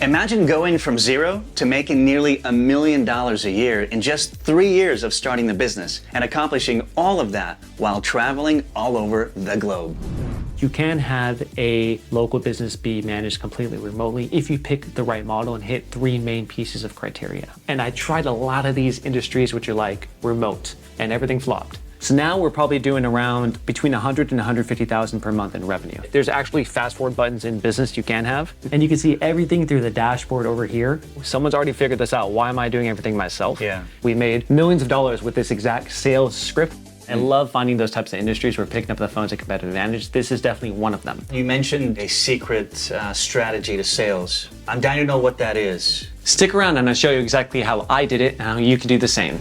Imagine going from zero to making nearly $1 million a year in just 3 years of starting the business and accomplishing all of that while traveling all over the globe. You can have a local business be managed completely remotely if you pick the right model and hit 3 main pieces of criteria. And I tried a lot of these industries which are like remote, and everything flopped. So now we're probably doing around between 100 and 150,000 per month in revenue. There's actually fast forward buttons in business you can have, and you can see everything through the dashboard over here. Someone's already figured this out. Why am I doing everything myself? Yeah. We made millions of dollars with this exact sales script. I love finding those types of industries where picking up the phone's a competitive advantage. This is definitely one of them. You mentioned a secret strategy to sales. I'm dying to know what that is. Stick around and I'll show you exactly how I did it and how you can do the same.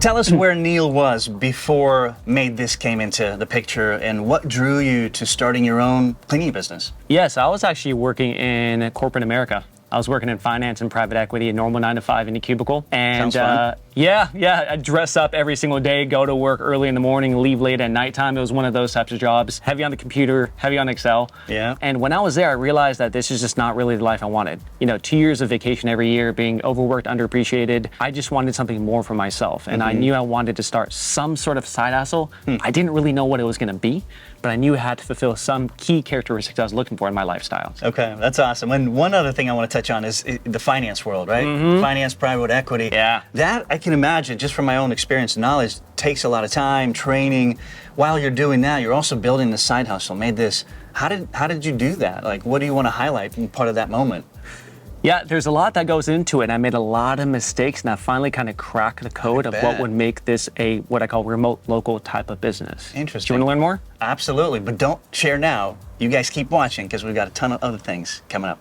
Tell us where Neel was before MaidThis came into the picture and what drew you to starting your own cleaning business. Yes, I was actually working in corporate America. I was working in finance and private equity, a normal 9 to 5 in a cubicle. And sounds fun. Yeah, I'd dress up every single day, go to work early in the morning, leave late at nighttime. It was one of those types of jobs, heavy on the computer, heavy on Excel. Yeah. And when I was there, I realized that this is just not really the life I wanted. 2 years of vacation every year, being overworked, underappreciated. I just wanted something more for myself. And I knew I wanted to start some sort of side hustle. I didn't really know what it was gonna be, but I knew it had to fulfill some key characteristics I was looking for in my lifestyle. Okay, that's awesome. And one other thing I want to touch on is the finance world, right? Finance, private equity. Yeah. That, I can imagine, just from my own experience and knowledge, takes a lot of time, training. While you're doing that, you're also building the side hustle, MaidThis. How did you do that? Like, what do you want to highlight in part of that moment? Yeah, there's a lot that goes into it. I made a lot of mistakes, and I finally kind of cracked the code of what would make this a what I call remote local type of business. Interesting. Do you want to learn more? Absolutely, but don't share now. You guys keep watching because we've got a ton of other things coming up.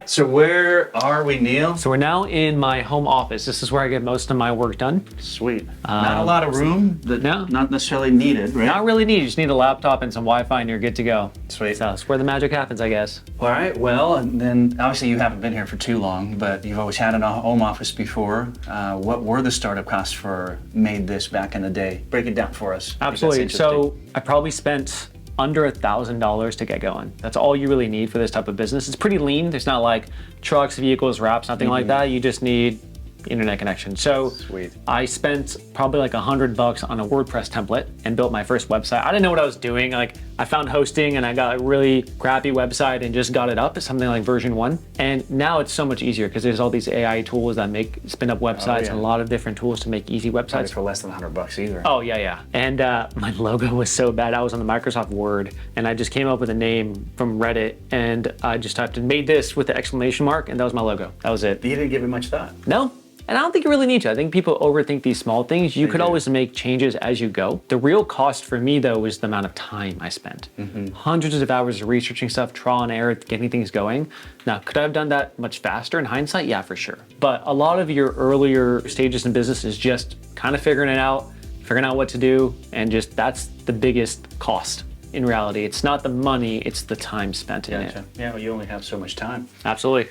So where are we, Neel? So we're now in my home office. This is where I get most of my work done. Sweet. Not a lot of room, No. not necessarily needed, right? Not really needed. You just need a laptop and some Wi-Fi and you're good to go. Sweet. So that's where the magic happens, I guess. All right, well, and then obviously you haven't been here for too long, but you've always had a home office before. What were the startup costs for MaidThis back in the day? Break it down for us. Absolutely. So I probably spent under $1,000 to get going. That's all you really need for this type of business. It's pretty lean. There's not like trucks, vehicles, wraps, nothing like that. You just need internet connection. So Sweet. I spent probably like $100 on a WordPress template and built my first website. I didn't know what I was doing. Like I found hosting and I got a really crappy website and just got it up. It's something like version 1. And now it's so much easier because there's all these AI tools that spin up websites and a lot of different tools to make easy websites. Probably for less than $100 either. Oh yeah. And my logo was so bad. I was on the Microsoft Word and I just came up with a name from Reddit and I just typed in MaidThis with the exclamation mark and that was my logo. That was it. You didn't give it much thought. No. And I don't think you really need to. I think people overthink these small things. You could always make changes as you go. The real cost for me though is the amount of time I spent. Hundreds of hours of researching stuff, trial and error, getting things going. Now, could I have done that much faster in hindsight? Yeah, for sure. But a lot of your earlier stages in business is just kind of figuring it out, figuring out what to do, and just that's the biggest cost. In reality, it's not the money, it's the time spent in it. Yeah, well, you only have so much time. Absolutely.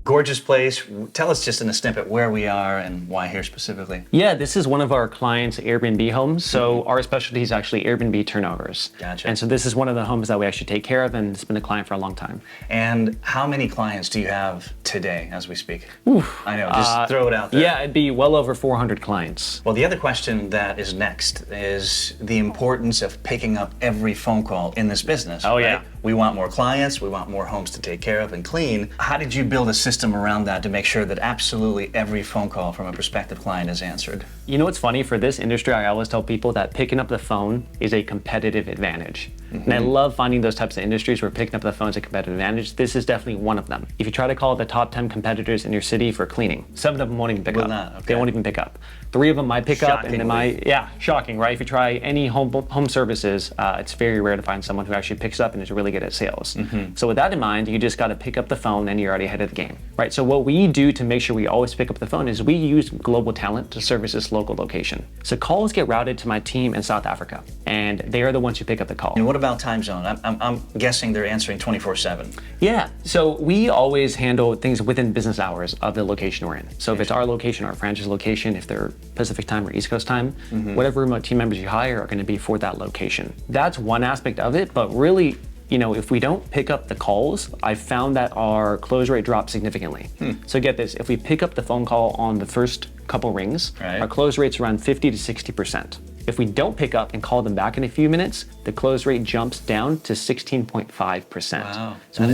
Gorgeous place. Tell us just in a snippet where we are and why here specifically. Yeah, this is one of our clients' Airbnb homes. So our specialty is actually Airbnb turnovers. Gotcha. And so this is one of the homes that we actually take care of and it's been a client for a long time. And how many clients do you have today as we speak? Oof. I know, just throw it out there. Yeah, it'd be well over 400 clients. Well, the other question that is next is the importance of picking up every phone call in this business. Oh, right? yeah. We want more clients, we want more homes to take care of and clean. How did you build a system around that to make sure that absolutely every phone call from a prospective client is answered? You know what's funny? For this industry, I always tell people that picking up the phone is a competitive advantage. And I love finding those types of industries where picking up the phone is a competitive advantage. This is definitely one of them. If you try to call the top 10 competitors in your city for cleaning, 7 of them won't even pick up. Not, okay. They won't even pick up. 3 of them might pick up, and then shocking, right? If you try any home services, it's very rare to find someone who actually picks up and is really good at sales. So with that in mind, you just got to pick up the phone and you're already ahead of the game, right? So what we do to make sure we always pick up the phone is we use global talent to service this local location. So calls get routed to my team in South Africa, and they are the ones who pick up the call. And what about time zone? I'm guessing they're answering 24/7. Yeah, so we always handle things within business hours of the location we're in. So if it's our location, our franchise location, if they're Pacific time or East Coast time, whatever remote team members you hire are going to be for that location. That's one aspect of it, but really if we don't pick up the calls, I found that our close rate dropped significantly. So get this, if we pick up the phone call on the first couple rings, our close rate's around 50 to 60%. If we don't pick up and call them back in a few minutes, the close rate jumps down to 16.5%. Wow. So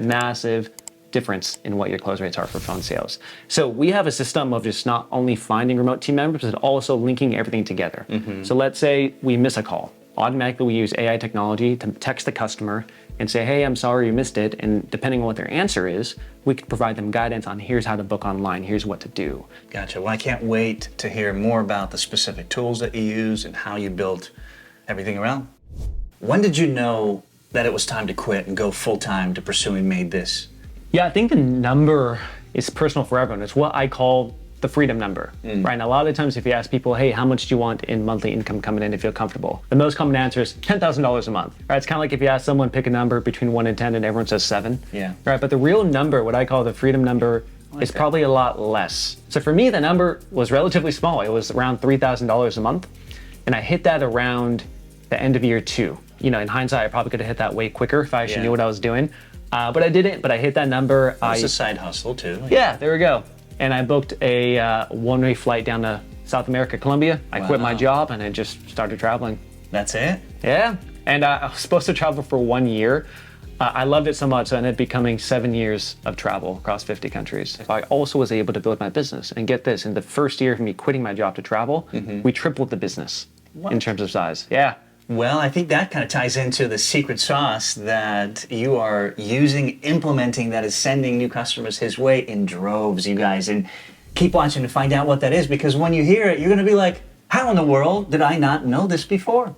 massive difference in what your close rates are for phone sales. So we have a system of just not only finding remote team members, but also linking everything together. So let's say we miss a call. Automatically, we use AI technology to text the customer and say, hey, I'm sorry you missed it. And depending on what their answer is, we could provide them guidance on here's how to book online, here's what to do. Gotcha. Well, I can't wait to hear more about the specific tools that you use and how you built everything around. When did you know that it was time to quit and go full-time to pursuing MaidThis? Yeah, I think the number is personal for everyone. It's what I call the freedom number, right? And a lot of times if you ask people, hey, how much do you want in monthly income coming in to feel comfortable? The most common answer is $10,000 a month, right? It's kind of like if you ask someone, pick a number between 1 and 10 and everyone says 7, right? But the real number, what I call the freedom number, is probably a lot less. So for me, the number was relatively small. It was around $3,000 a month. And I hit that around the end of year 2. In hindsight, I probably could have hit that way quicker if I actually knew what I was doing. But I didn't, but I hit that number. It's a side hustle too. Yeah, there we go. And I booked a one-way flight down to South America, Colombia. I quit my job and I just started traveling. That's it? Yeah. And I was supposed to travel for 1 year. I loved it so much, so it ended up becoming 7 years of travel across 50 countries. I also was able to build my business. And get this, in the first year of me quitting my job to travel, we tripled the business in terms of size. Yeah. Well, I think that kind of ties into the secret sauce that you are using, implementing, that is sending new customers his way in droves, you guys. And keep watching to find out what that is, because when you hear it, you're going to be like, how in the world did I not know this before?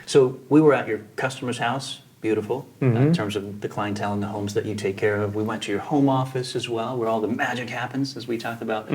So we were at your customer's house. Beautiful, in terms of the clientele and the homes that you take care of. We went to your home office as well, where all the magic happens, as we talked about.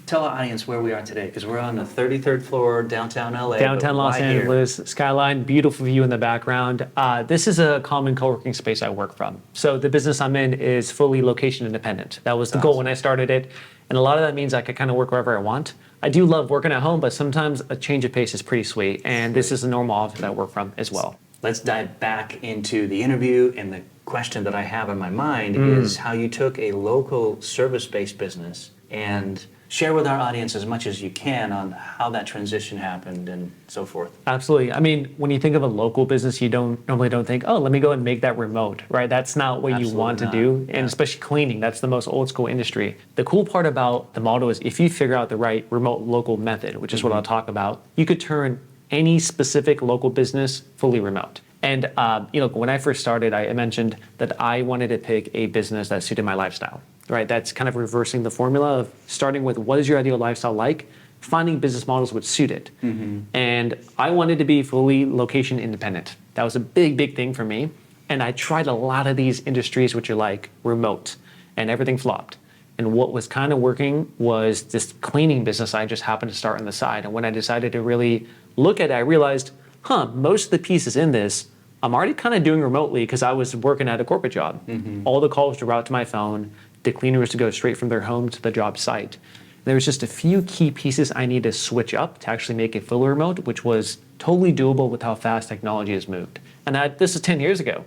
Tell our audience where we are today, because we're on the 33rd floor, downtown LA. Downtown Los Angeles, skyline, beautiful view in the background. This is a common co-working space I work from. So the business I'm in is fully location independent. That was the goal when I started it. And a lot of that means I could kind of work wherever I want. I do love working at home, but sometimes a change of pace is pretty sweet. And this is a normal office that I work from as well. Let's dive back into the interview, and the question that I have in my mind is how you took a local service-based business and share with our audience as much as you can on how that transition happened and so forth. Absolutely. I mean, when you think of a local business, you normally don't think, oh, let me go and make that remote, right? That's not what you want to do. And especially cleaning, that's the most old school industry. The cool part about the model is if you figure out the right remote local method, which is what I'll talk about, you could turn any specific local business fully remote. And when I first started, I mentioned that I wanted to pick a business that suited my lifestyle, right? That's kind of reversing the formula of starting with what is your ideal lifestyle like, finding business models which suit it. And I wanted to be fully location independent. That was a big thing for me. And I tried a lot of these industries which are like remote, and everything flopped. And what was kind of working was this cleaning business I just happened to start on the side. And when I decided to really look at it, I realized, most of the pieces in this, I'm already kind of doing remotely because I was working at a corporate job. All the calls to route to my phone, the cleaner was to go straight from their home to the job site. There was just a few key pieces I need to switch up to actually make it fully remote, which was totally doable with how fast technology has moved. And this is 10 years ago.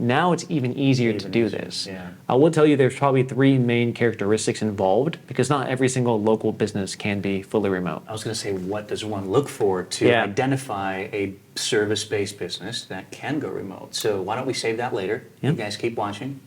Now it's even easier to do this. I will tell you there's probably 3 main characteristics involved because not every single local business can be fully remote. I was going to say, what does one look for to identify a service-based business that can go remote? So why don't we save that later? You guys keep watching.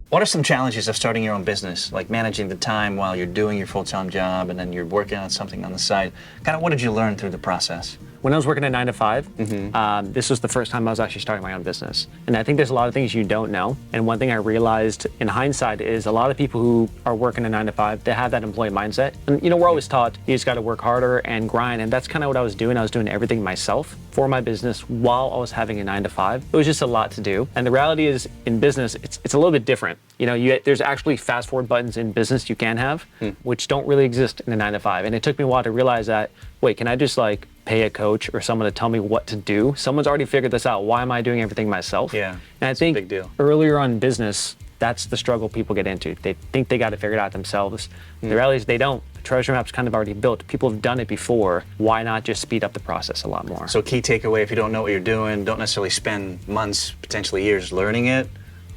What are some challenges of starting your own business, like managing the time while you're doing your full-time job and then you're working on something on the side? Kind of what did you learn through the process? When I was working at 9 to 5, this was the first time I was actually starting my own business. And I think there's a lot of things you don't know. And one thing I realized in hindsight is a lot of people who are working a 9 to 5, they have that employee mindset. And we're always taught you just got to work harder and grind. And that's kind of what I was doing. I was doing everything myself for my business while I was having a 9 to 5. It was just a lot to do. And the reality is in business, it's a little bit different. There's actually fast forward buttons in business you can have, which don't really exist in a 9 to 5. And it took me a while to realize that, wait, can I just pay a coach or someone to tell me what to do? Someone's already figured this out. Why am I doing everything myself? Yeah. And I think a big deal. Earlier on in business, That's the struggle people get into. They think they got to figure it out themselves. The reality is they don't. The treasure map's kind of already built. People have done it before. Why not just speed up the process a lot more? So key takeaway, if you don't know what you're doing, don't necessarily spend months, potentially years learning it.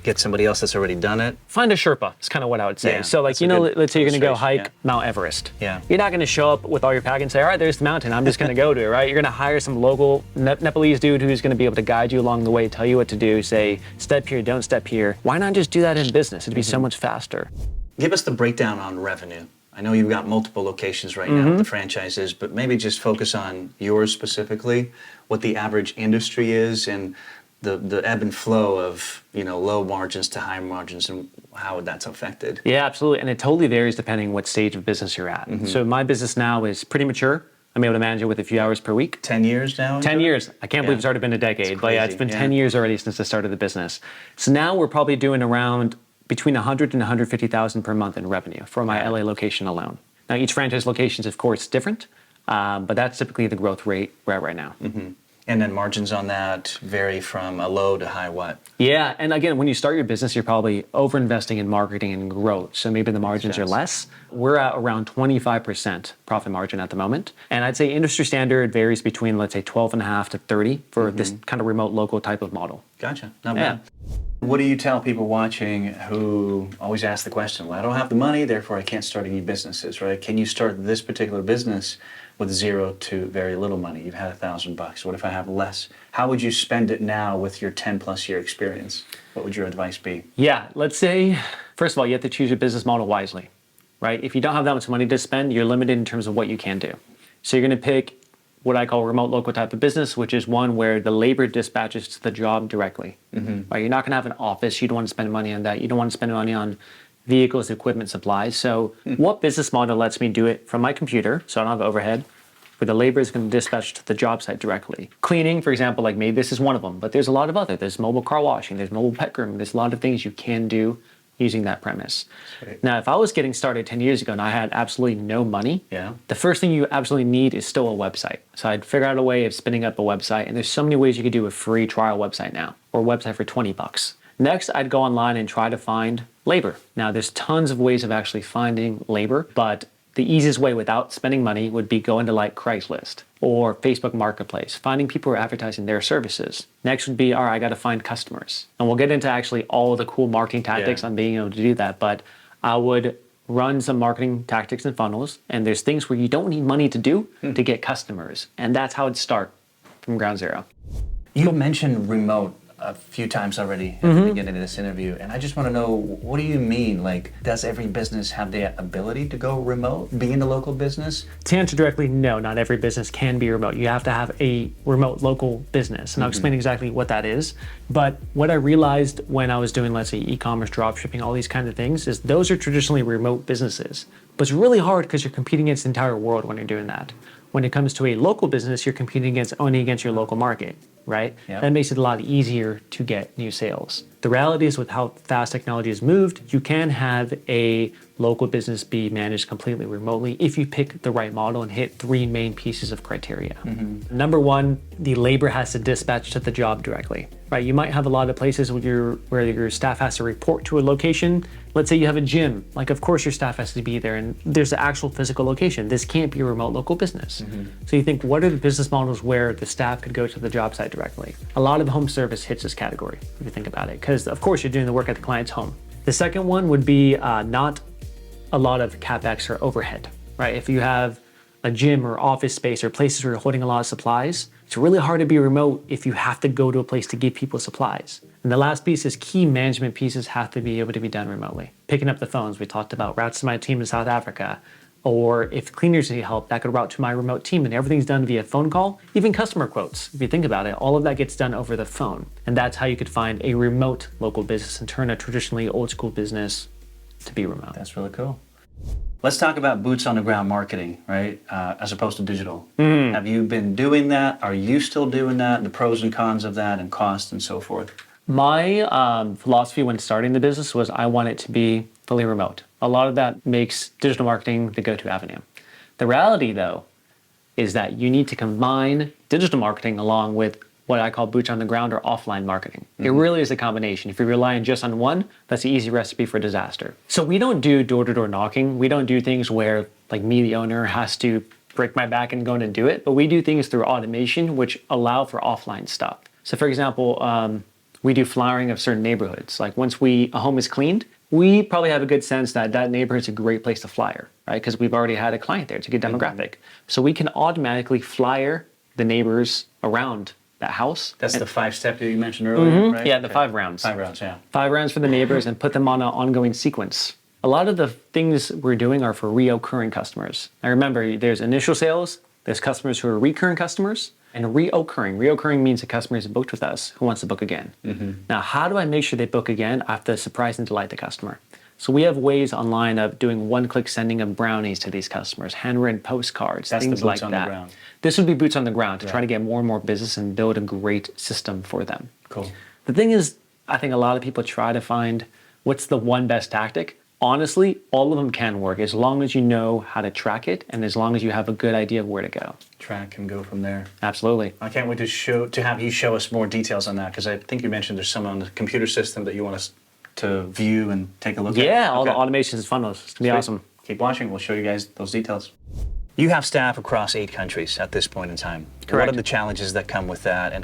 Get somebody else that's already done it. Find a Sherpa, is kind of what I would say. Yeah, so like, let's say you're gonna go hike Mount Everest. Yeah. You're not gonna show up with all your pack and say, all right, there's the mountain, I'm just gonna go to it, right? You're gonna hire some local Nepalese dude who's gonna be able to guide you along the way, tell you what to do, say, step here, don't step here. Why not just do that in business? It'd be so much faster. Give us the breakdown on revenue. I know you've got multiple locations right now with the franchises, but maybe just focus on yours specifically, what the average industry is, and the ebb and flow of low margins to high margins and how that's affected. Yeah, absolutely. And it totally varies depending what stage of business you're at. So my business now is pretty mature. I'm able to manage it with a few hours per week. 10 years now? 10 years. I can't believe it's already been a decade. But yeah, it's been 10 years already since the start of the business. So now we're probably doing around between 100 and 150,000 per month in revenue for my LA location alone. Now each franchise location is of course different, but that's typically the growth rate we're at right now. And then margins on that vary from a low to high what? Yeah, and again, when you start your business, you're probably over-investing in marketing and growth, so maybe the margins are less. We're at around 25% profit margin at the moment, and I'd say industry standard varies between, let's say, 12.5 to 30 for this kind of remote local type of model. Gotcha, not bad. What do you tell people watching who always ask the question, well, I don't have the money, therefore I can't start any businesses, right? Can you start this particular business with zero to very little money? You've had $1,000. What if I have less? How would you spend it now with your 10 plus year experience? What would your advice be? Yeah, let's say, first of all, you have to choose your business model wisely, right? If you don't have that much money to spend, you're limited in terms of what you can do. So you're gonna pick what I call remote local type of business, which is one where the labor dispatches to the job directly. Right? You're not gonna have an office. You don't want to spend money on that. You don't want to spend money on vehicles, equipment, supplies. So what business model lets me do it from my computer, so I don't have overhead, where the labor is going to dispatch to the job site directly? Cleaning, for example, like MaidThis is one of them, but there's a lot of other. There's mobile car washing, there's mobile pet grooming, there's a lot of things you can do using that premise. Sweet. Now, if I was getting started 10 years ago and I had absolutely no money, the first thing you absolutely need is still a website. So I'd figure out a way of spinning up a website, and there's so many ways you could do a free trial website now, or a website for 20 bucks. Next, I'd go online and try to find labor. Now, there's tons of ways of actually finding labor, but the easiest way without spending money would be going to like Craigslist or Facebook Marketplace, finding people who are advertising their services. Next would be, all right, I gotta find customers. And we'll get into actually all the cool marketing tactics on being able to do that, but I would run some marketing tactics and funnels, and there's things where you don't need money to do to get customers. And that's how it'd start from ground zero. You mentioned remote a few times already at the beginning of this interview, and I just want to know, what do you mean? Like, does every business have the ability to go remote, being a local business? To answer directly, no, not every business can be remote. You have to have a remote local business, and I'll explain exactly what that is. But what I realized when I was doing, let's say, e-commerce, drop shipping, all these kinds of things, is those are traditionally remote businesses. But it's really hard because you're competing against the entire world when you're doing that. When it comes to a local business, you're competing only against your local market, right? That makes it a lot easier to get new sales. The reality is, with how fast technology has moved, you can have a local business be managed completely remotely if you pick the right model and hit three main pieces of criteria. Number one, the labor has to dispatch to the job directly, right? You might have a lot of places where your staff has to report to a location. Let's say you have a gym, like of course your staff has to be there, and there's an actual physical location. This can't be a remote local business. So you think, what are the business models where the staff could go to the job site directly? A lot of home service hits this category, if you think about it, because of course you're doing the work at the client's home. The second one would be not a lot of CapEx or overhead, right? If you have a gym or office space or places where you're holding a lot of supplies, it's really hard to be remote if you have to go to a place to give people supplies. And the last piece is key management pieces have to be able to be done remotely. Picking up the phones, we talked about routes to my team in South Africa, or if cleaners need help, that could route to my remote team, and everything's done via phone call. Even customer quotes, if you think about it, all of that gets done over the phone. And that's how you could find a remote local business and turn a traditionally old school business to be remote. That's really cool. Let's talk about boots on the ground marketing, right? As opposed to digital. Have you been doing that? Are you still doing that? The pros and cons of that, and cost and so forth? My philosophy when starting the business was I want it to be fully remote. A lot of that makes digital marketing the go-to avenue. The reality, though, is that you need to combine digital marketing along with what I call boots on the ground or offline marketing. It really is a combination. If you're relying just on one, that's the easy recipe for disaster. So we don't do door-to-door knocking. We don't do things where like me, the owner, has to break my back and go in and do it. But we do things through automation, which allow for offline stuff. So for example, we do flowering of certain neighborhoods. Like once a home is cleaned, we probably have a good sense that that neighborhood's a great place to flyer, right? Because we've already had a client there. It's a good demographic. So we can automatically flyer the neighbors around that house. That's the 5-step that you mentioned earlier, right? Yeah, the 5 rounds. 5 rounds, yeah. 5 rounds for the neighbors and put them on an ongoing sequence. A lot of the things we're doing are for reoccurring customers. Now remember, there's initial sales, there's customers who are recurring customers, and reoccurring. Reoccurring means a customer is booked with us who wants to book again. Now, how do I make sure they book again? I have to surprise and delight the customer. So we have ways online of doing one-click sending of brownies to these customers, handwritten postcards, That's things the boots like on that. the ground. This would be boots on the ground to try to get more and more business and build a great system for them. Cool. The thing is, I think a lot of people try to find what's the one best tactic. Honestly, all of them can work as long as you know how to track it and as long as you have a good idea of where to go. Track and go from there. Absolutely. I can't wait to have you show us more details on that, because I think you mentioned there's some on the computer system that you want us to view and take a look at. Yeah, all the automations and funnels. It's going to be awesome. Keep watching. We'll show you guys those details. You have staff across 8 countries at this point in time. Correct. What are the challenges that come with that, and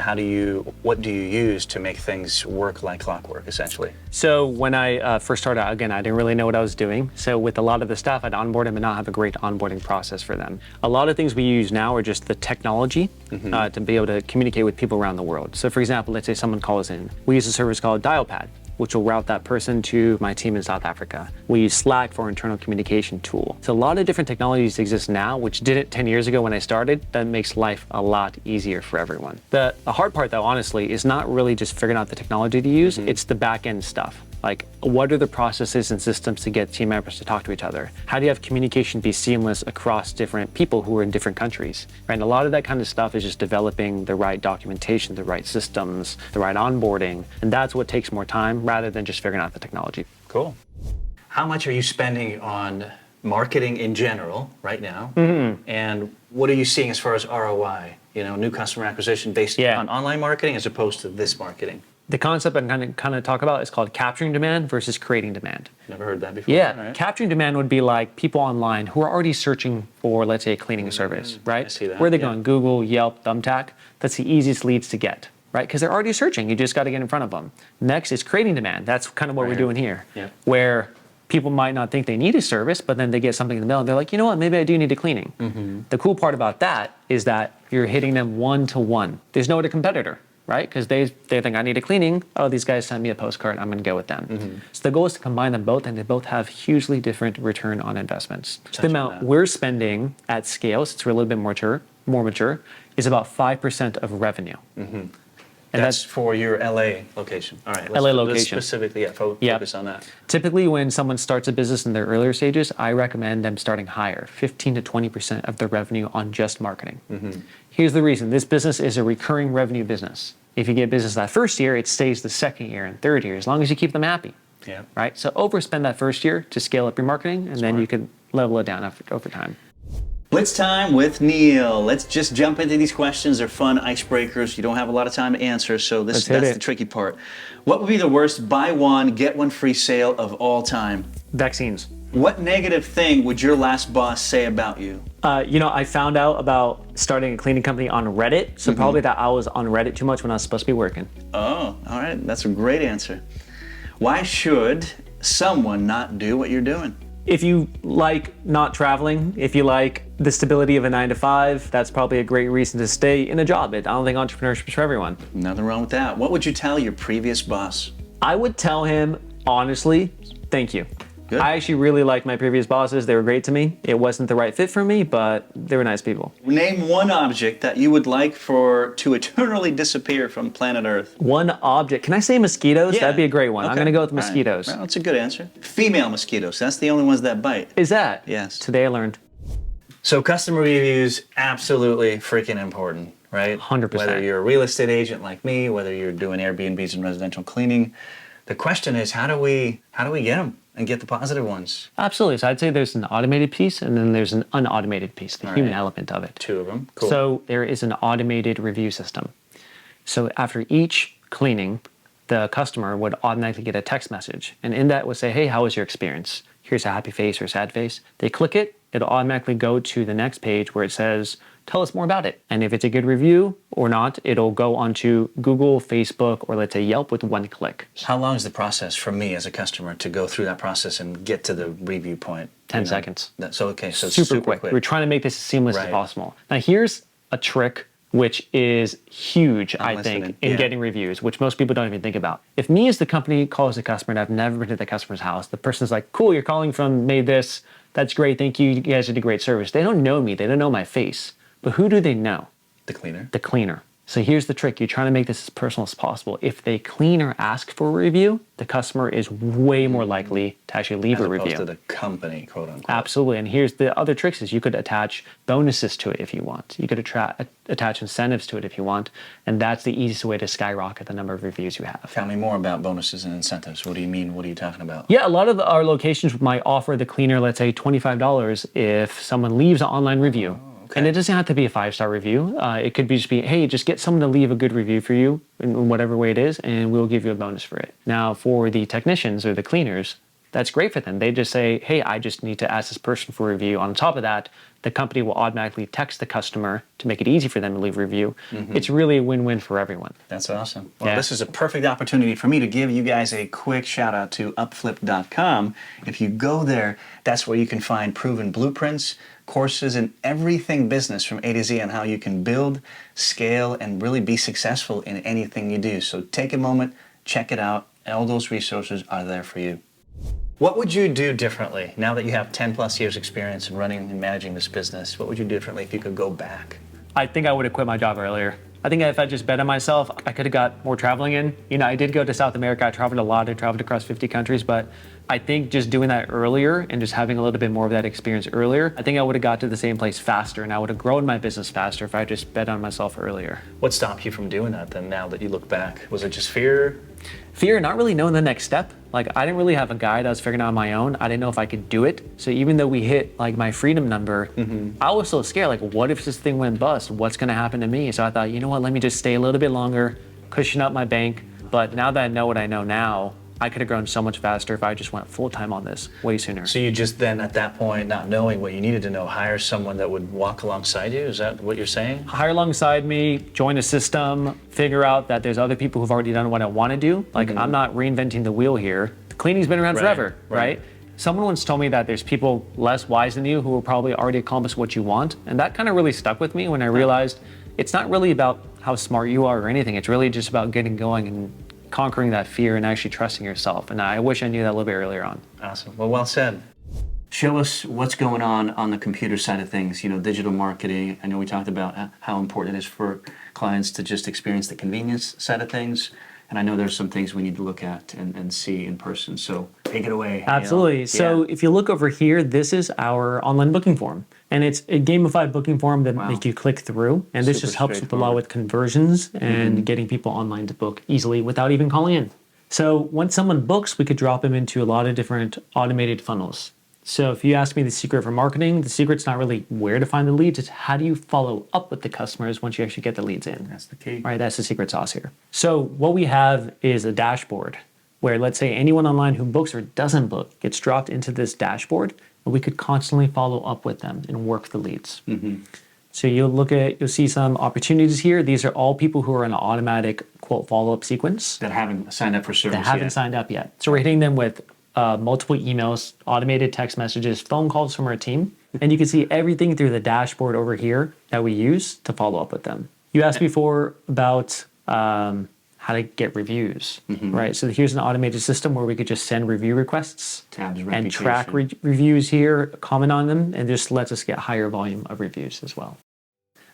what do you use to make things work like clockwork, essentially? So when I first started out, again, I didn't really know what I was doing. So with a lot of the staff, I'd onboard them and not have a great onboarding process for them. A lot of things we use now are just the technology to be able to communicate with people around the world. So for example, let's say someone calls in. We use a service called Dialpad, which will route that person to my team in South Africa. We use Slack for our internal communication tool. So a lot of different technologies exist now, which didn't 10 years ago when I started. That makes life a lot easier for everyone. The hard part though, honestly, is not really just figuring out the technology to use, it's the back end stuff. Like, what are the processes and systems to get team members to talk to each other? How do you have communication be seamless across different people who are in different countries? Right? And a lot of that kind of stuff is just developing the right documentation, the right systems, the right onboarding. And that's what takes more time rather than just figuring out the technology. Cool. How much are you spending on marketing in general right now? And what are you seeing as far as ROI? You know, new customer acquisition based on online marketing as opposed to this marketing? The concept I'm kind of talk about is called capturing demand versus creating demand. Never heard that before. Yeah, Right. capturing demand would be like people online who are already searching for, let's say, a cleaning service, right? I see that, Where are they yeah. going? Google, Yelp, Thumbtack. That's the easiest leads to get, right? Because they're already searching. You just got to get in front of them. Next is creating demand. That's kind of what we're doing here, where people might not think they need a service, but then they get something in the mail and they're like, you know what, maybe I do need a cleaning. The cool part about that is that you're hitting them one-to-one. There's no other competitor, right? Because they think I need a cleaning. Oh, these guys sent me a postcard. I'm going to go with them. So the goal is to combine them both, and they both have hugely different return on investments. The amount we're spending at scale, since we're a little bit more mature, is about 5% of revenue. And that's for your LA location. All right. LA Let's location. specifically focus on that. Typically, when someone starts a business in their earlier stages, I recommend them starting higher, 15 to 20% of their revenue on just marketing. Here's the reason. This business is a recurring revenue business. If you get business that first year, it stays the second year and third year, as long as you keep them happy. Yeah. Right? So overspend that first year to scale up your marketing, and then you can level it down over time. Blitz time with Neel. Let's just jump into these questions. They're fun icebreakers. You don't have a lot of time to answer, so that's the tricky part. What would be the worst buy one, get one free sale of all time? Vaccines. What negative thing would your last boss say about you? I found out about starting a cleaning company on Reddit, so probably that I was on Reddit too much when I was supposed to be working. Oh, all right. That's a great answer. Why should someone not do what you're doing? If you like not traveling, if you like the stability of a 9-to-5, that's probably a great reason to stay in a job. I don't think entrepreneurship is for everyone. Nothing wrong with that. What would you tell your previous boss? I would tell him, honestly, thank you. Good. I actually really liked my previous bosses. They were great to me. It wasn't the right fit for me, but they were nice people. Name one object that you would like to eternally disappear from planet Earth. One object. Can I say mosquitoes? Yeah. That'd be a great one. Okay. I'm going to go with All right. mosquitoes. Well, that's a good answer. Female mosquitoes. That's the only ones that bite. Is that? Yes. Today I learned. So customer reviews, absolutely freaking important, right? 100%. Whether you're a real estate agent like me, whether you're doing Airbnbs and residential cleaning, the question is, how do we get them and get the positive ones? Absolutely. So I'd say there's an automated piece and then there's an unautomated piece, the human element of it. Two of them. Cool. So there is an automated review system. So after each cleaning, the customer would automatically get a text message. And in that would say, hey, how was your experience? Here's a happy face or a sad face. They click it, it'll automatically go to the next page where it says, tell us more about it. And if it's a good review or not, it'll go onto Google, Facebook, or let's say Yelp with one click. How long is the process for me as a customer to go through that process and get to the review point? 10 seconds. So it's Super quick. We're trying to make this as seamless as possible. Now here's a trick which is huge, I think, in getting reviews, which most people don't even think about. If me as the company calls a customer and I've never been to the customer's house, the person's like, cool, you're calling from MaidThis. That's great. Thank you. You guys did a great service. They don't know me. They don't know my face. But who do they know? The cleaner. The cleaner. So here's the trick. You're trying to make this as personal as possible. If they clean or ask for a review, the customer is way more likely to actually leave a review. As opposed to the company, quote unquote. Absolutely. And here's the other tricks is you could attach bonuses to it if you want. You could attach incentives to it if you want. And that's the easiest way to skyrocket the number of reviews you have. Tell me more about bonuses and incentives. What do you mean? What are you talking about? Yeah, a lot of our locations might offer the cleaner, let's say $25 if someone leaves an online review. Okay. And it doesn't have to be a 5-star review. It could be just be, hey, just get someone to leave a good review for you in whatever way it is, and we'll give you a bonus for it. Now, for the technicians or the cleaners, that's great for them. They just say, hey, I just need to ask this person for a review. On top of that, the company will automatically text the customer to make it easy for them to leave a review. It's really a win-win for everyone. That's awesome. Well, this is a perfect opportunity for me to give you guys a quick shout out to UpFlip.com. If you go there, that's where you can find proven blueprints, courses, and everything business from A to Z on how you can build, scale, and really be successful in anything you do. So take a moment, check it out. All those resources are there for you. What would you do differently now that you have 10 plus years experience in running and managing this business? What would you do differently if you could go back? I think I would have quit my job earlier. I think if I just bet on myself, I could have got more traveling in. You know, I did go to South America. I traveled a lot. I traveled across 50 countries, but I think just doing that earlier and just having a little bit more of that experience earlier, I think I would have got to the same place faster and I would have grown my business faster if I just bet on myself earlier. What stopped you from doing that then now that you look back? Was it just fear? Fear, not really knowing the next step. Like I didn't really have a guide. I was figuring out on my own. I didn't know if I could do it. So even though we hit like my freedom number, I was so scared. Like, what if this thing went bust? What's going to happen to me? So I thought, you know what? Let me just stay a little bit longer, cushion up my bank. But now that I know what I know now, I could have grown so much faster if I just went full time on this way sooner. So you just then at that point, not knowing what you needed to know, hire someone that would walk alongside you? Is that what you're saying? Hire alongside me, join a system, figure out that there's other people who've already done what I want to do. Like I'm not reinventing the wheel here. The cleaning's been around forever, right? Someone once told me that there's people less wise than you who will probably already accomplish what you want. And that kind of really stuck with me when I realized it's not really about how smart you are or anything. It's really just about getting going and conquering that fear and actually trusting yourself. And I wish I knew that a little bit earlier on. Awesome. Well said. Show us what's going on the computer side of things, you know, digital marketing. I know we talked about how important it is for clients to just experience the convenience side of things. And I know there's some things we need to look at and see in person. So take it away. Absolutely. So if you look over here, this is our online booking form. And it's a gamified booking form that make you click through. And this just helps with a lot with conversions and getting people online to book easily without even calling in. So once someone books, we could drop them into a lot of different automated funnels. So if you ask me the secret for marketing, the secret's not really where to find the leads, it's how do you follow up with the customers once you actually get the leads in. That's the key. Right, that's the secret sauce here. So what we have is a dashboard where let's say anyone online who books or doesn't book gets dropped into this dashboard, and we could constantly follow up with them and work the leads. So you'll see some opportunities here. These are all people who are in an automatic quote follow-up sequence. That haven't signed up for service That haven't signed up yet. So we're hitting them with multiple emails, automated text messages, phone calls from our team. And you can see everything through the dashboard over here that we use to follow up with them. You asked before about how to get reviews, right? So here's an automated system where we could just send review requests and track reviews here, comment on them, and just lets us get higher volume of reviews as well.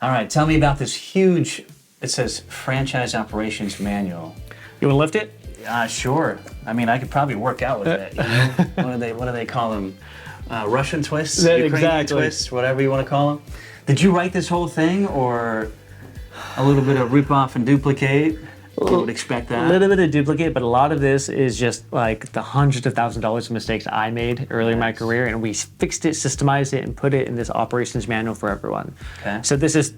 All right, tell me about this huge, it says franchise operations manual. You want to lift it? Sure. I mean, I could probably work out with it. You know? What do they call them? Russian twists, Ukrainian twists, whatever you want to call them. Did you write this whole thing, or a little bit of rip off and duplicate? You would expect that. A little bit of duplicate, but a lot of this is just like the hundreds of thousands of dollars of mistakes I made early in my career, and we fixed it, systemized it, and put it in this operations manual for everyone. Okay. So this is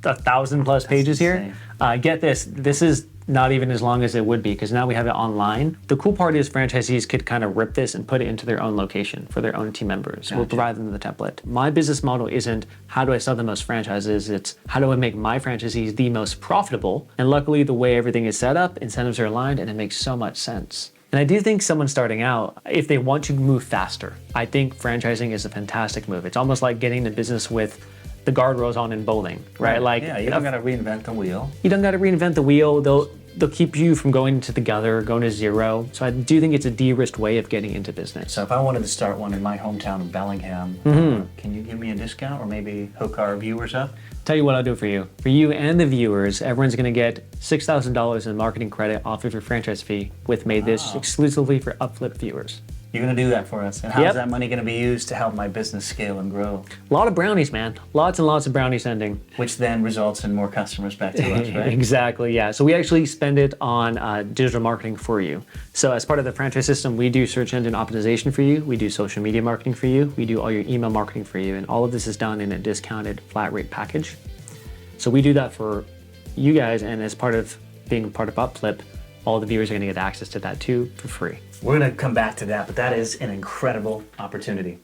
1,000+ pages here. Get this. This is not even as long as it would be because now we have it online. The cool part is franchisees could kind of rip this and put it into their own location for their own team members. Gotcha. We'll provide them the template. My business model isn't how do I sell the most franchises, it's how do I make my franchisees the most profitable. And luckily the way everything is set up, incentives are aligned and it makes so much sense. And I do think someone starting out, if they want to move faster, I think franchising is a fantastic move. It's almost like getting into business with the guardrails on in bowling, right? Like, yeah, you don't got to reinvent the wheel. You don't got to reinvent the wheel. They'll keep you from going to the gutter, going to zero. So I do think it's a de-risked way of getting into business. So if I wanted to start one in my hometown of Bellingham, can you give me a discount or maybe hook our viewers up? Tell you what I'll do for you. For you and the viewers, everyone's going to get $6,000 in marketing credit off of your franchise fee with MaidThis exclusively for UpFlip viewers. You're going to do that for us. And how is that money going to be used to help my business scale and grow? A lot of brownies, man. Lots and lots of brownie sending. Which then results in more customers back to us, right? Exactly, yeah. So we actually spend it on digital marketing for you. So as part of the franchise system, we do search engine optimization for you. We do social media marketing for you. We do all your email marketing for you. And all of this is done in a discounted flat rate package. So we do that for you guys. And as part of being part of UpFlip, all the viewers are going to get access to that too for free. We're going to come back to that, but that is an incredible opportunity.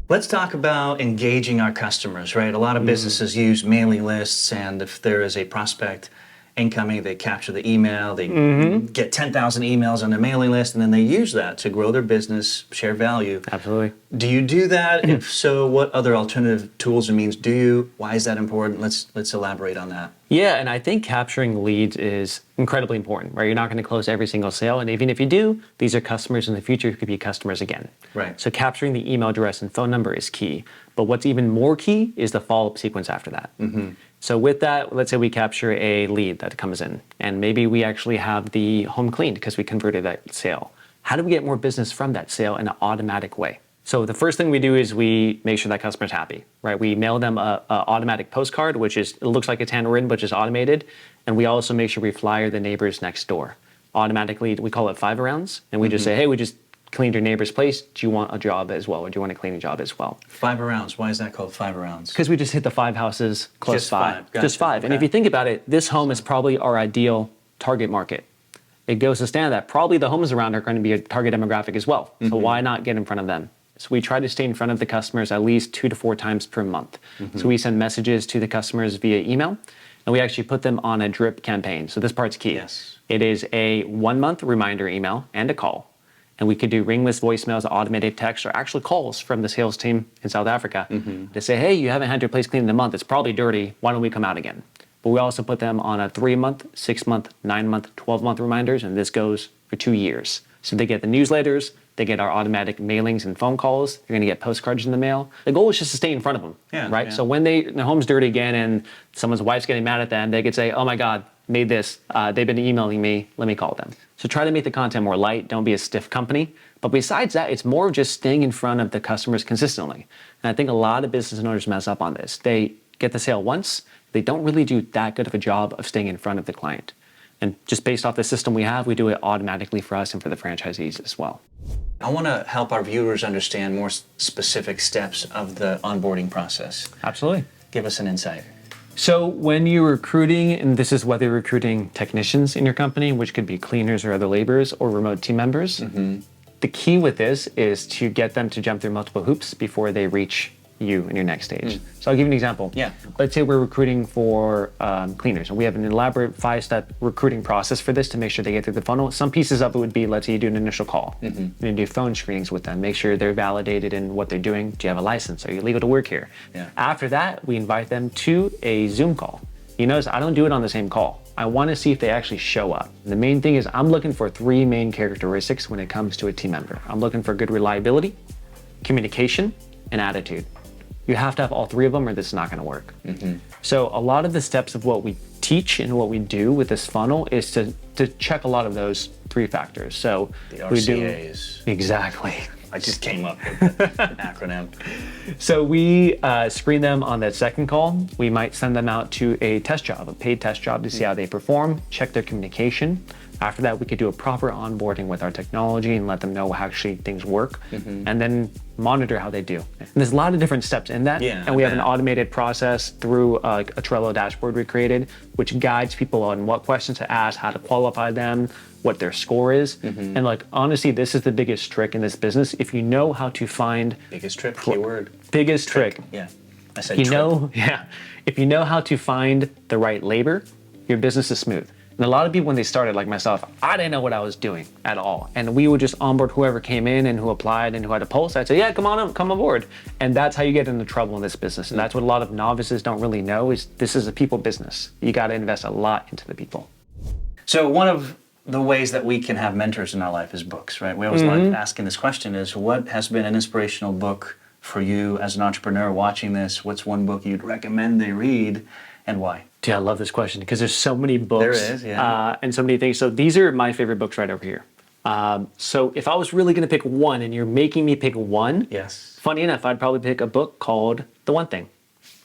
Let's talk about engaging our customers, right? A lot of businesses use mailing lists, and if there is a prospect incoming, they capture the email, they get 10,000 emails on their mailing list, and then they use that to grow their business, share value. Absolutely. Do you do that? If so, what other alternative tools and means do you? Why is that important? Let's elaborate on that. Yeah, and I think capturing leads is incredibly important, right? You're not going to close every single sale, and even if you do, these are customers in the future who could be customers again. Right. So capturing the email address and phone number is key, but what's even more key is the follow-up sequence after that. So with that, let's say we capture a lead that comes in, and maybe we actually have the home cleaned because we converted that sale. How do we get more business from that sale in an automatic way? So the first thing we do is we make sure that customer's happy, right? We mail them a automatic postcard, which is, it looks like it's handwritten, but just automated. And we also make sure we flyer the neighbors next door. Automatically, we call it 5-arounds. And we just say, hey, we just cleaned your neighbor's place. Do you want a job as well? Or do you want a cleaning job as well? 5-arounds, why is that called 5-arounds? Because we just hit the 5 houses, close Just 5. Gotcha. Just 5. And if you think about it, this home is probably our ideal target market. It goes to stand that probably the homes around are going to be a target demographic as well. So why not get in front of them? So we try to stay in front of the customers at least 2 to 4 times per month. So we send messages to the customers via email, and we actually put them on a drip campaign. So this part's key. Yes. It is a 1-month reminder email and a call. And we could do ringless voicemails, automated text, or actually calls from the sales team in South Africa to say, hey, you haven't had your place cleaned in a month. It's probably dirty. Why don't we come out again? But we also put them on a 3-month, 6-month, 9-month, 12-month reminders, and this goes for 2 years. So they get the newsletters, they get our automatic mailings and phone calls, they're gonna get postcards in the mail. The goal is just to stay in front of them, right? So when their home's dirty again and someone's wife's getting mad at them, they could say, oh my God, MaidThis, they've been emailing me, let me call them. So try to make the content more light, don't be a stiff company. But besides that, it's more just staying in front of the customers consistently. And I think a lot of business owners mess up on this. They get the sale once, they don't really do that good of a job of staying in front of the client. And just based off the system we have, we do it automatically for us and for the franchisees as well. I want to help our viewers understand more specific steps of the onboarding process. Absolutely. Give us an insight. So when you're recruiting, and this is whether you're recruiting technicians in your company, which could be cleaners or other laborers or remote team members, the key with this is to get them to jump through multiple hoops before they reach you in your next stage. So I'll give you an example. Yeah. Let's say we're recruiting for cleaners, and we have an elaborate 5-step recruiting process for this to make sure they get through the funnel. Some pieces of it would be, let's say you do an initial call, and you do phone screenings with them, make sure they're validated in what they're doing. Do you have a license? Are you legal to work here? Yeah. After that, we invite them to a Zoom call. You notice I don't do it on the same call. I want to see if they actually show up. The main thing is I'm looking for 3 main characteristics when it comes to a team member. I'm looking for good reliability, communication, and attitude. You have to have all 3 of them or this is not going to work. So a lot of the steps of what we teach and what we do with this funnel is to check a lot of those 3 factors. So the RCAs. Exactly. I just came up with the acronym. So we screen them on that second call. We might send them out to a test job, a paid test job to see how they perform, check their communication. After that, we could do a proper onboarding with our technology and let them know how actually things work, and then monitor how they do. And there's a lot of different steps in that, and we have an automated process through a Trello dashboard we created, which guides people on what questions to ask, how to qualify them, what their score is. And like, honestly, this is the biggest trick in this business. If you know how to find... Biggest trick, keyword. Biggest trick. Yeah, I said You trick. know, if you know how to find the right labor, your business is smooth. And a lot of people, when they started, like myself, I didn't know what I was doing at all. And we would just onboard whoever came in and who applied and who had a pulse. I'd say, yeah, come aboard. And that's how you get into trouble in this business. And that's what a lot of novices don't really know, is this is a people business. You got to invest a lot into the people. So one of the ways that we can have mentors in our life is books, right? We always like asking this question is, what has been an inspirational book for you as an entrepreneur watching this? What's one book you'd recommend they read and why? Dude, I love this question because there's so many books. There is, yeah. And so many things. So these are my favorite books right over here. So if I was really going to pick one and you're making me pick one, Yes. funny enough, I'd probably pick a book called The One Thing.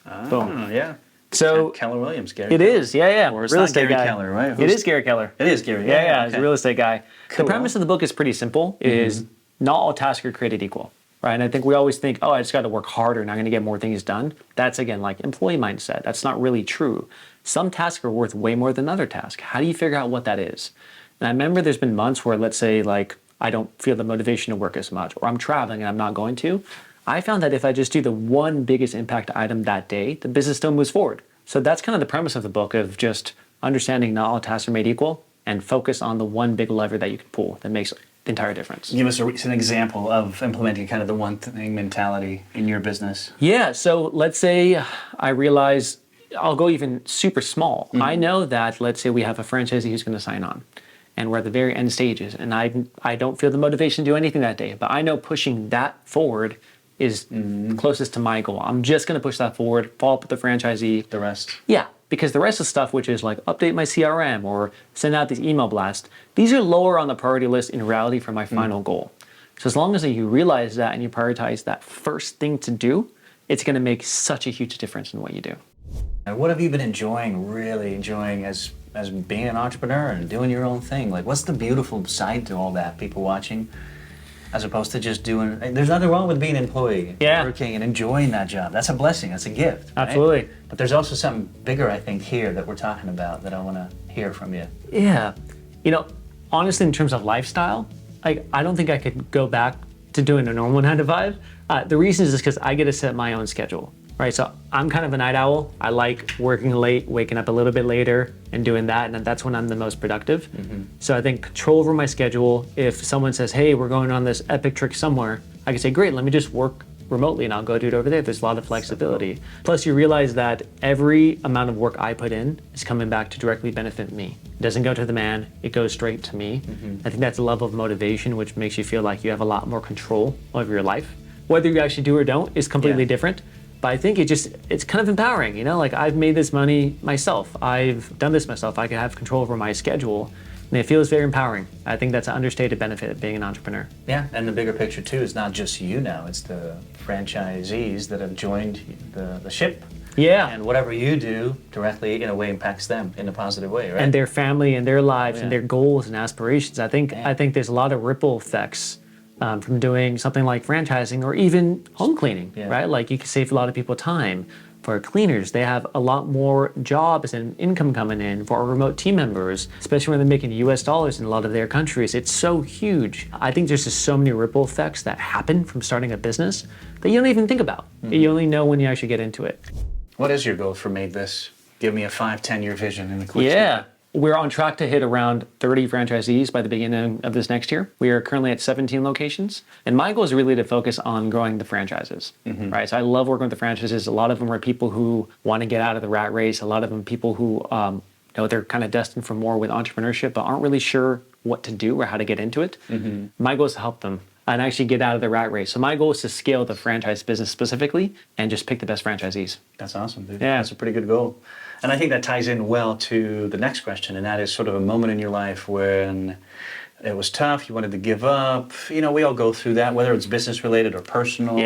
Oh, yeah. So Keller Williams, Gary. it is, yeah. Or it's real not estate Gary guy. Keller, right? It is Gary Keller. It is Gary. Yeah, he's okay. a real estate guy. Cool. The premise of the book is pretty simple, is not all tasks are created equal, right? And I think we always think, oh, I just got to work harder and I'm going to get more things done. That's, again, like employee mindset. That's not really true. Some tasks are worth way more than other tasks. How do you figure out what that is? And I remember there's been months where, let's say, like, I don't feel the motivation to work as much, or I'm traveling and I'm not going to. I found that if I just do the one biggest impact item that day, the business still moves forward. So that's kind of the premise of the book, of just understanding not all tasks are made equal and focus on the one big lever that you can pull that makes the entire difference. Give us a recent example of implementing kind of the one thing mentality in your business. Yeah, so let's say I realize, I'll go even super small. I know that, let's say we have a franchisee who's going to sign on, and we're at the very end stages, and I don't feel the motivation to do anything that day, but I know pushing that forward is closest to my goal. I'm just going to push that forward, follow up with the franchisee. The rest. Yeah, because the rest of the stuff, which is like update my CRM or send out these email blasts, these are lower on the priority list in reality for my final goal. So as long as you realize that and you prioritize that first thing to do, it's going to make such a huge difference in what you do. And what have you been really enjoying as being an entrepreneur and doing your own thing? Like, what's the beautiful side to all that, people watching, as opposed to just doing... There's nothing wrong with being an employee, working and enjoying that job. That's a blessing, that's a gift. Right? Absolutely. But there's also something bigger, I think, here that we're talking about that I want to hear from you. Yeah. You know, honestly, in terms of lifestyle, like, I don't think I could go back to doing a normal 9 to 5. The reason is because I get to set my own schedule, right? So I'm kind of a night owl. I like working late, waking up a little bit later and doing that, and that's when I'm the most productive. So I think control over my schedule. If someone says, hey, we're going on this epic trip somewhere, I can say, great, let me just work remotely and I'll go do it over there. There's a lot of flexibility. Plus you realize that every amount of work I put in is coming back to directly benefit me. It doesn't go to the man, it goes straight to me. I think that's a level of motivation which makes you feel like you have a lot more control over your life. Whether you actually do or don't is completely different. But I think it's kind of empowering, you know? Like, I've made this money myself. I've done this myself. I can have control over my schedule. And it feels very empowering. I think that's an understated benefit of being an entrepreneur. Yeah, and the bigger picture too is not just you now, it's the franchisees that have joined the ship. Yeah. And whatever you do directly, in a way, impacts them in a positive way, right? And their family and their lives and their goals and aspirations. I think there's a lot of ripple effects from doing something like franchising or even home cleaning, right? Like, you can save a lot of people time. For cleaners, they have a lot more jobs and income coming in. For our remote team members, especially when they're making US dollars in a lot of their countries, it's so huge. I think there's just so many ripple effects that happen from starting a business that you don't even think about. You only know when you actually get into it. What is your goal for MaidThis? Give me a 5-10-year vision in a quick Yeah. We're on track to hit around 30 franchisees by the beginning of this next year. We are currently at 17 locations. And my goal is really to focus on growing the franchises, right? So I love working with the franchises. A lot of them are people who want to get out of the rat race. A lot of them people who know they're kind of destined for more with entrepreneurship, but aren't really sure what to do or how to get into it. My goal is to help them and actually get out of the rat race. So my goal is to scale the franchise business specifically and just pick the best franchisees. That's awesome, dude. Yeah. That's a pretty good goal. And I think that ties in well to the next question, and that is sort of a moment in your life when it was tough, you wanted to give up. You know, we all go through that, whether it's business related or personal,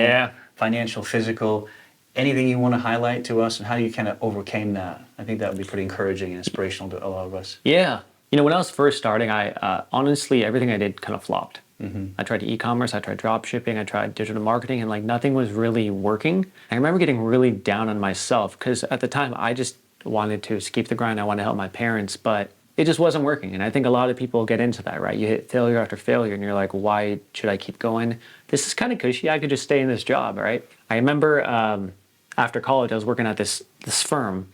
financial, physical. Anything you want to highlight to us and how you kind of overcame that? I think that would be pretty encouraging and inspirational to a lot of us. Yeah. When I was first starting, I honestly, everything I did kind of flopped. I tried e-commerce, I tried drop shipping, I tried digital marketing, and like nothing was really working. I remember getting really down on myself because at the time I just wanted to escape the grind. I wanted to help my parents, but it just wasn't working. And I think a lot of people get into that, right? You hit failure after failure and you're like, why should I keep going? This is kind of cushy. I could just stay in this job, right? I remember after college, I was working at this firm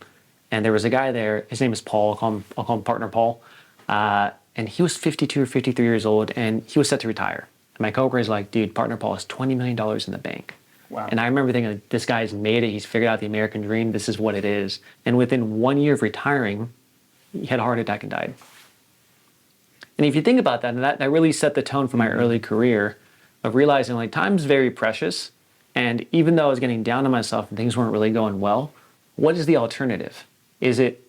and there was a guy there. His name is Paul. I'll call him Partner Paul. And he was 52 or 53 years old and he was set to retire. And my coworker is like, dude, Partner Paul has $20 million in the bank. Wow. And I remember thinking, like, this guy's made it. He's figured out the American dream. This is what it is. And within 1 year of retiring, he had a heart attack and died. And if you think about that, and that really set the tone for my early career of realizing like time's very precious. And even though I was getting down on myself and things weren't really going well, what is the alternative? Is it,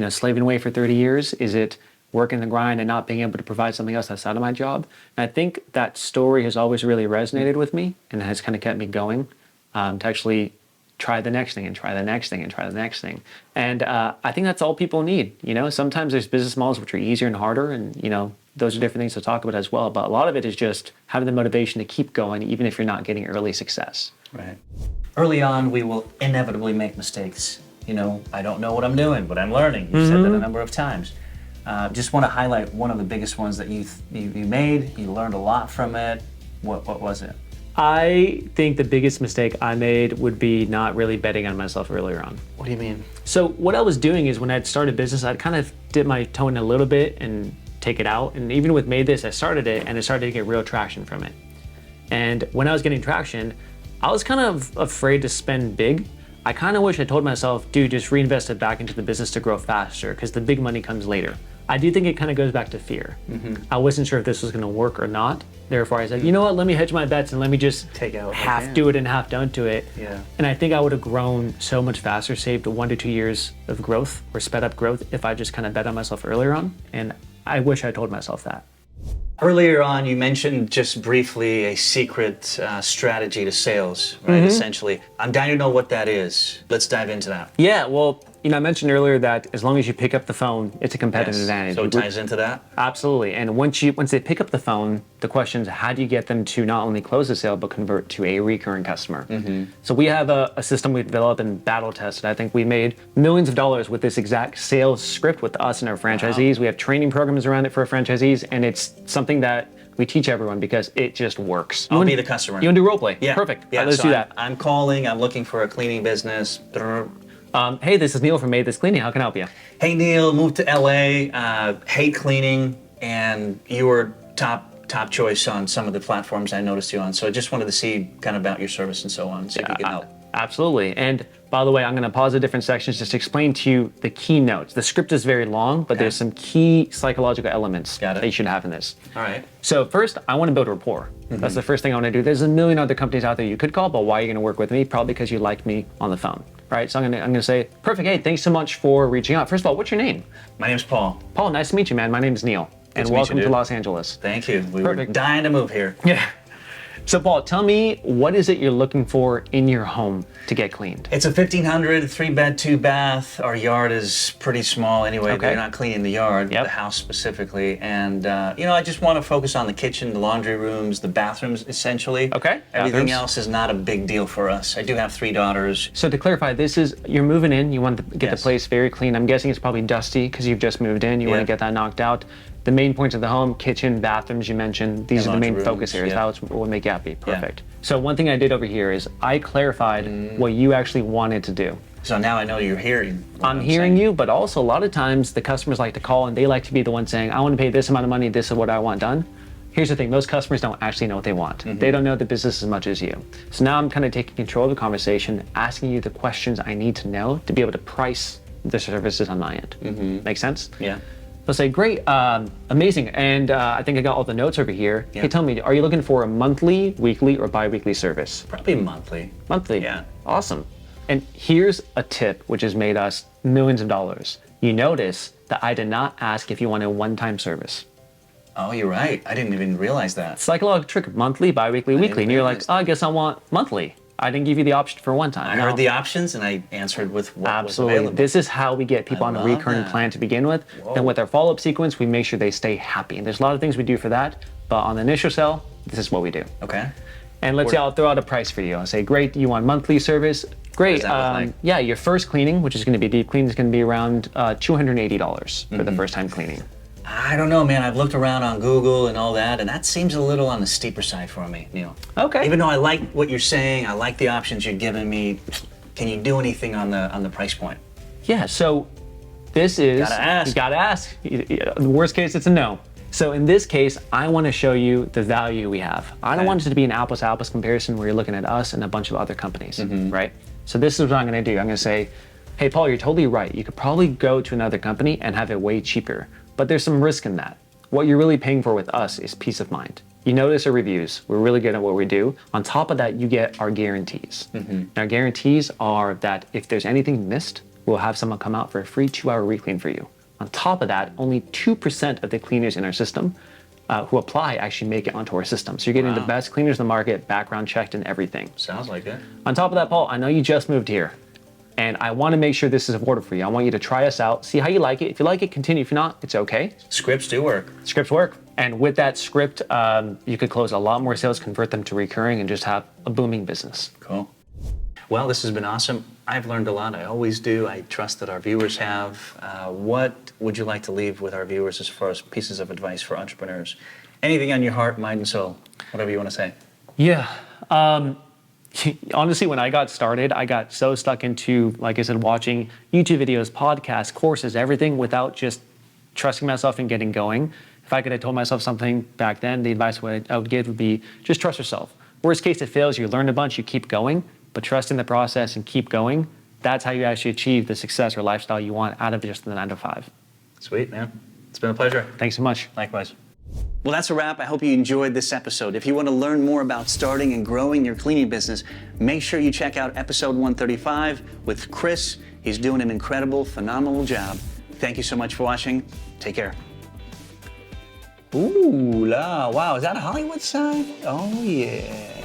slaving away for 30 years? Is it working the grind and not being able to provide something else outside of my job? And I think that story has always really resonated with me and has kind of kept me going to actually try the next thing and try the next thing and try the next thing. And I think that's all people need. Sometimes there's business models which are easier and harder, and those are different things to talk about as well. But a lot of it is just having the motivation to keep going, even if you're not getting early success. Right. Early on, we will inevitably make mistakes. I don't know what I'm doing, but I'm learning. You've said that a number of times. Just want to highlight one of the biggest ones that you made. You learned a lot from it. What was it? I think the biggest mistake I made would be not really betting on myself earlier on. What do you mean? So what I was doing is when I'd started business, I'd kind of dip my toe in a little bit and take it out. And even with MaidThis, I started it and I started to get real traction from it. And when I was getting traction, I was kind of afraid to spend big. I kind of wish I told myself, dude, just reinvest it back into the business to grow faster because the big money comes later. I do think it kind of goes back to fear. I wasn't sure if this was going to work or not. Therefore, I said, you know what, let me hedge my bets and let me just take out half do it and half don't do it. Yeah. And I think I would have grown so much faster, saved 1 to 2 years of growth or sped up growth if I just kind of bet on myself earlier on. And I wish I told myself that. Earlier on, you mentioned just briefly a secret strategy to sales, right? Essentially. I'm dying to know what that is. Let's dive into that. Yeah, well, I mentioned earlier that as long as you pick up the phone, it's a competitive advantage. So it ties into that? Absolutely. And once they pick up the phone, the question is how do you get them to not only close the sale, but convert to a recurring customer? So we have a system we've developed and battle tested. I think we made millions of dollars with this exact sales script with us and our franchisees. Wow. We have training programs around it for our franchisees, and it's something that we teach everyone because it just works. I'll be the customer. You want to do role play? Yeah. Perfect. Yeah, Let's do that. I'm calling, I'm looking for a cleaning business. Hey, this is Neel from MaidThis Cleaning. How can I help you? Hey, Neel, moved to LA, hate cleaning, and you were top choice on some of the platforms I noticed you on. So I just wanted to see kind of about your service and so on, see if you could help. Absolutely. And by the way, I'm going to pause the different sections just to explain to you the key notes. The script is very long, but there's some key psychological elements that you should have in this. All right. So first, I want to build rapport. That's the first thing I want to do. There's a million other companies out there you could call, but why are you going to work with me? Probably because you like me on the phone, right? So I'm going to say, perfect. Hey, thanks so much for reaching out. First of all, what's your name? My name's Paul. Paul, nice to meet you, man. My name is Neel. And welcome to Los Angeles. Thank you. We were dying to move here. Yeah. So Paul, tell me, what is it you're looking for in your home to get cleaned? It's a 1,500, 3-bed, 2-bath. Our yard is pretty small anyway. They're not cleaning the yard, the house specifically. And, I just want to focus on the kitchen, the laundry rooms, the bathrooms, essentially. Okay. Everything else is not a big deal for us. I do have 3 daughters. So to clarify, you're moving in. You want to get the place very clean. I'm guessing it's probably dusty because you've just moved in. You want to get that knocked out. The main points of the home, kitchen, bathrooms, you mentioned, these are the main focus areas. That's what will make you happy. Perfect. So one thing I did over here is I clarified what you actually wanted to do. So now I know you're hearing. I'm hearing you, but also a lot of times the customers like to call and they like to be the one saying, I want to pay this amount of money, this is what I want done. Here's the thing, most customers don't actually know what they want. They don't know the business as much as you. So now I'm kind of taking control of the conversation, asking you the questions I need to know to be able to price the services on my end. Make sense? Yeah. They'll say, great, amazing, and I think I got all the notes over here. Yeah. Hey, tell me, are you looking for a monthly, weekly, or bi-weekly service? Probably monthly. Monthly? Yeah. Awesome. And here's a tip which has made us millions of dollars. You notice that I did not ask if you want a one-time service. Oh, you're right. I didn't even realize that. Psychological trick, monthly, bi-weekly, weekly, and you're like, oh, I guess I want monthly. I didn't give you the option for one time. I heard the options and I answered with what was Absolutely. available. This is how we get people I on a love recurring that. plan to begin with. Whoa. Then with our follow-up sequence, we make sure they stay happy. And there's a lot of things we do for that, but on the initial sell, this is what we do. Okay. And let's say I'll throw out a price for you. I'll say, great, you want monthly service? Great. What does that look like? Yeah, your first cleaning, which is going to be deep clean, is going to be around $280 for the first time cleaning. I don't know, man. I've looked around on Google and all that, and that seems a little on the steeper side for me, Neel. Okay. Even though I like what you're saying, I like the options you're giving me, can you do anything on the price point? Yeah, so this is... Gotta ask. You gotta ask. The worst case, it's a no. So in this case, I want to show you the value we have. I don't want it to be an apples-to-apples comparison where you're looking at us and a bunch of other companies, right? So this is what I'm going to do. I'm going to say, hey, Paul, you're totally right. You could probably go to another company and have it way cheaper, but there's some risk in that. What you're really paying for with us is peace of mind. You notice our reviews. We're really good at what we do. On top of that, you get our guarantees. And our guarantees are that if there's anything missed, we'll have someone come out for a free 2-hour re-clean for you. On top of that, only 2% of the cleaners in our system who apply actually make it onto our system. So you're getting the best cleaners in the market, background checked and everything. Sounds like it. On top of that, Paul, I know you just moved here and I want to make sure this is affordable for you. I want you to try us out, see how you like it. If you like it, continue. If not, it's okay. Scripts do work. Scripts work. And with that script, you could close a lot more sales, convert them to recurring, and just have a booming business. Cool. Well, this has been awesome. I've learned a lot. I always do. I trust that our viewers have. What would you like to leave with our viewers as far as pieces of advice for entrepreneurs? Anything on your heart, mind, and soul, whatever you want to say. Yeah. Honestly, when I got started, I got so stuck into, like I said, watching YouTube videos, podcasts, courses, everything without just trusting myself and getting going. If I could have told myself something back then, the advice I would give would be just trust yourself. Worst case, it fails, you learn a bunch, you keep going, but trust in the process and keep going. That's how you actually achieve the success or lifestyle you want out of just the 9 to 5. Sweet, man. It's been a pleasure. Thanks so much. Likewise. Well, that's a wrap. I hope you enjoyed this episode. If you want to learn more about starting and growing your cleaning business, make sure you check out episode 135 with Chris. He's doing an incredible, phenomenal job. Thank you so much for watching. Take care. Ooh la, wow, is that a Hollywood sign? Oh yeah.